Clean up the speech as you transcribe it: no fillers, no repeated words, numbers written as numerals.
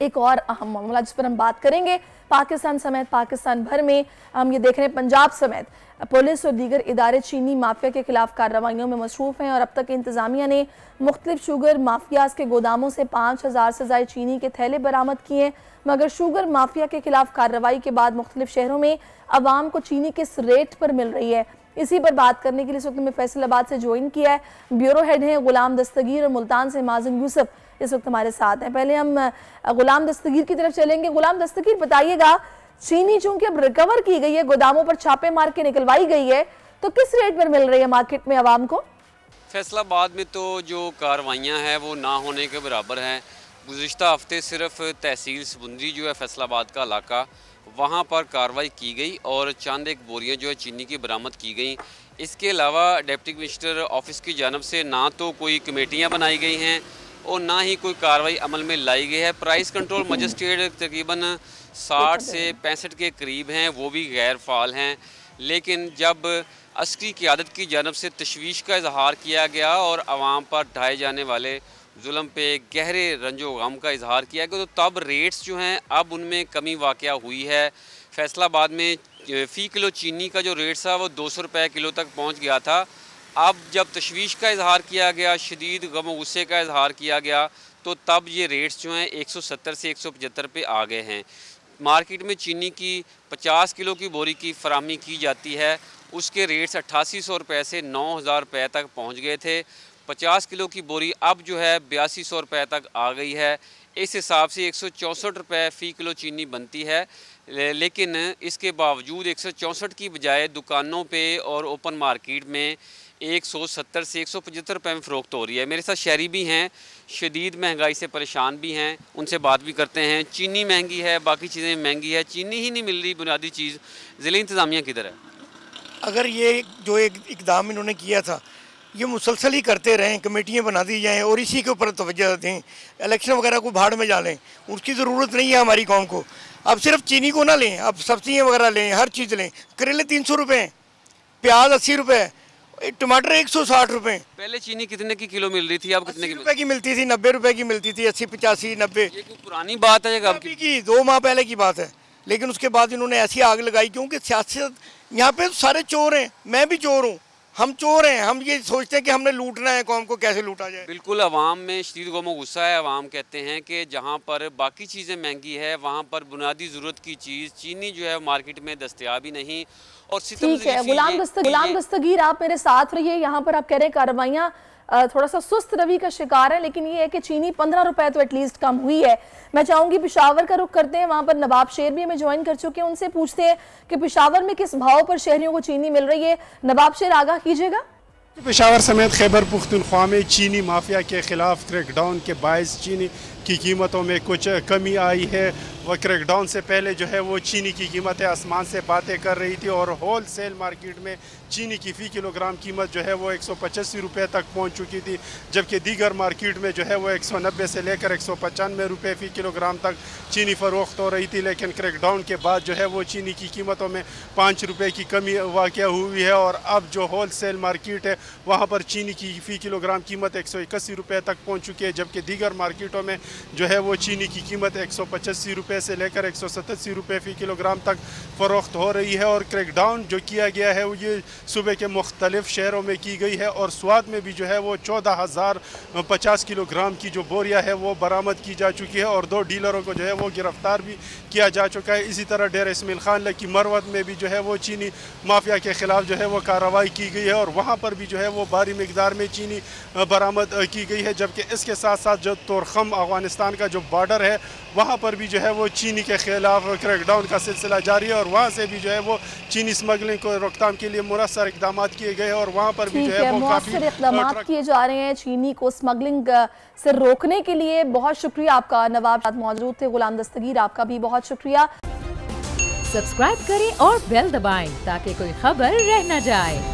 एक और अहम मामला जिस पर हम बात करेंगे, पाकिस्तान समेत पाकिस्तान भर में हम ये देख रहे हैं पंजाब समेत पुलिस और दीगर इदारे चीनी माफिया के खिलाफ कार्रवाइयों में मसरूफ हैं और अब तक इंतजामिया ने मुख्तलिफ शुगर माफियाज के गोदामों से 5000 से ज़ायद चीनी के थैले बरामद किए। मगर शुगर माफिया के खिलाफ कार्रवाई के बाद मुख्तलिफ शहरों में आवाम को चीनी किस रेट पर मिल रही है, इसी पर बात करने के लिए इस वक्त में फैसलाबाद से ज्वाइन किया है ब्यूरो हेड हैं गुलाम दस्तगीर और मुल्तान से माजिन यूसुफ इस वक्त हमारे साथ हैं। पहले हम गुलाम दस्तगीर की तरफ चलेंगे। गुलाम दस्तगीर, बताइएगा, चीनी चूंकि अब रिकवर की गई है, गोदामों पर छापे मार के निकलवाई गई है, तो किस रेट पर मिल रही है मार्केट में आवाम को? फैसलाबाद में तो जो कार्रवाइयाँ हैं वो ना होने के बराबर हैं। गुज़िश्ता हफ्ते सिर्फ तहसील सबुंदरी जो है फैसलाबाद का इलाका, वहाँ पर कार्रवाई की गई और चंद एक बोरियाँ जो है चीनी की बरामद की गई। इसके अलावा डिप्टी कमिश्नर ऑफिस की जानब से ना तो कोई कमेटियाँ बनाई गई हैं और ना ही कोई कार्रवाई अमल में लाई गई है। प्राइस कंट्रोल मजिस्ट्रेट तकरीबन 60 से 65 के करीब हैं, वो भी गैर फ़ाल हैं। लेकिन जब अस्करी क़यादत की जानब से तशवीश का इजहार किया गया और आवाम पर ढाए जाने वाले जुल्म पे गहरे रंजो गम का इजहार किया गया, तो तब रेट्स जो हैं अब उनमें कमी वाक़या हुई है। फैसलाबाद में फ़ी किलो चीनी का जो रेट था वो 200 रुपये किलो तक पहुँच गया था। अब जब तशवीश का इजहार किया गया, शदीद गम व गुस्से का इजहार किया गया, तो तब ये रेट्स जो हैं 170 से 175 पे आ गए हैं। मार्केट में चीनी की 50 किलो की बोरी की फराहमी की जाती है, उसके रेट्स 8800 रुपये से 9000 रुपये तक पहुँच गए थे। 50 किलो की बोरी अब जो है 8200 रुपये तक आ गई है। इस हिसाब से 164 रुपये फ़ी किलो चीनी बनती है, लेकिन इसके बावजूद 164 की बजाय दुकानों पे और ओपन मार्केट में 170 से 175 रुपये में फ़रोख्त हो रही है। मेरे साथ शहरी भी हैं, शदीद महंगाई से परेशान भी हैं, उनसे बात भी करते हैं। चीनी महंगी है, बाकी चीज़ें महंगी है, चीनी ही नहीं मिल रही बुनियादी चीज़। ज़िले इंतज़ामिया किधर है? अगर ये जो एक इक़दाम इन्होंने किया था ये मुसलसल ही करते रहें, कमेटियाँ बना दी जाएँ और इसी के ऊपर तवज्जो दें, इलेक्शन वगैरह को भाड़ में डालें, उसकी ज़रूरत नहीं है हमारी कौम को। अब सिर्फ चीनी को ना लें, अब सब्जियाँ वगैरह लें, हर चीज़ लें। करेले 300 रुपये, प्याज 80 रुपये, टमाटर 160 रुपये। पहले चीनी कितने की किलो मिल रही थी, अब कितने की मिलती थी? 90 रुपये की मिलती थी, 80 85 90। ये पुरानी बात है, अभी की 2 माह पहले की बात है। लेकिन उसके बाद इन्होंने ऐसी आग लगाई, क्योंकि सियासत यहाँ पे सारे चोर हैं, मैं भी चोर हूँ, हम चोर हैं। हम ये सोचते हैं कि हमने लूटना है, कौम को कैसे लूटा जाए। बिल्कुल, अवाम में शदीद गम व गुस्सा है। अवाम कहते हैं कि जहाँ पर बाकी चीज़ें महंगी है, वहाँ पर बुनियादी ज़रूरत की चीज़ चीनी जो है मार्केट में दस्तयाब ही नहीं। और ठीक है, गुलाम दस्तगीर, आप मेरे साथ रहिए। यहाँ पर आप कह रहे हैं कार्रवाइयाँ थोड़ा सा सुस्त रवि का शिकार है, लेकिन ये है कि चीनी 15 रुपए तो एटलीस्ट कम हुई है। मैं चाहूंगी पेशावर का रुख करते हैं, वहां पर नवाब शेर भी हमें ज्वाइन कर चुके हैं, उनसे पूछते हैं कि पेशावर में किस भाव पर शहरियों को चीनी मिल रही है। नवाब शेर, आगाह कीजिएगा। पेशावर समेत खैबर पुख्तनख्वा में चीनी माफिया के खिलाफ क्रैकडाउन के बायस चीनी की कीमतों में कुछ कमी आई है। वह क्रैकडाउन से पहले जो है वो चीनी की कीमतें आसमान से बातें कर रही थी और होल सेल मार्केट में चीनी की फ़ी किलोग्राम कीमत जो है वो 185 रुपये तक पहुंच चुकी थी, जबकि दीगर मार्केट में जो है वो 190 से लेकर 195 रुपये फ़ी किलोग्राम तक चीनी फ़रोख्त हो रही थी। लेकिन क्रैकडाउन के बाद जो है वो चीनी की कीमतों में 5 रुपये की कमी वाक़या हुई है और अब जो होल सेल मार्केट है वहाँ पर चीनी की फ़ी किलोग्राम कीमत 181 रुपये तक पहुँच चुकी है, जबकि दीगर मार्केटों में जो है वो चीनी की कीमत 185 रुपये से लेकर 187 रुपये फ़ी किलोग्राम तक फ़रोख्त हो रही है। और क्रैकडाउन जो किया गया है वो ये सूबे के मुख्तलिफ शहरों में की गई है और स्वात में भी जो है वो 14,050 किलोग्राम की जो बोरिया है वो बरामद की जा चुकी है और 2 डीलरों को जो है वो गिरफ़्तार भी किया जा चुका है। इसी तरह डेरा इस्माइल खान की मरवत में भी जो है वो चीनी माफिया के ख़िलाफ़ जो है वो कार्रवाई की गई है और वहाँ पर भी जो है वो भारी मिकदार में चीनी बरामद की गई है। जबकि इसके साथ साथ जो तोरखम अफ़गानिस्तान का जो बॉर्डर है वहाँ पर भी जो है वो चीनी के खिलाफ क्रैकडाउन का सिलसिला जारी है और वहाँ से भी जो है वो चीनी स्मगलिंग को रोकथाम के लिए मुनस्सर इक़दाम किए गए और वहाँ पर भी जो है वो काफ़ी इक़दाम किए जा रहे हैं चीनी को स्मगलिंग से रोकने के लिए। बहुत शुक्रिया आपका। नवाब साथ मौजूद थे। गुलाम दस्तगीर, आपका भी बहुत शुक्रिया। सब्सक्राइब करें और बेल दबाएं ताकि कोई खबर रह न जाए।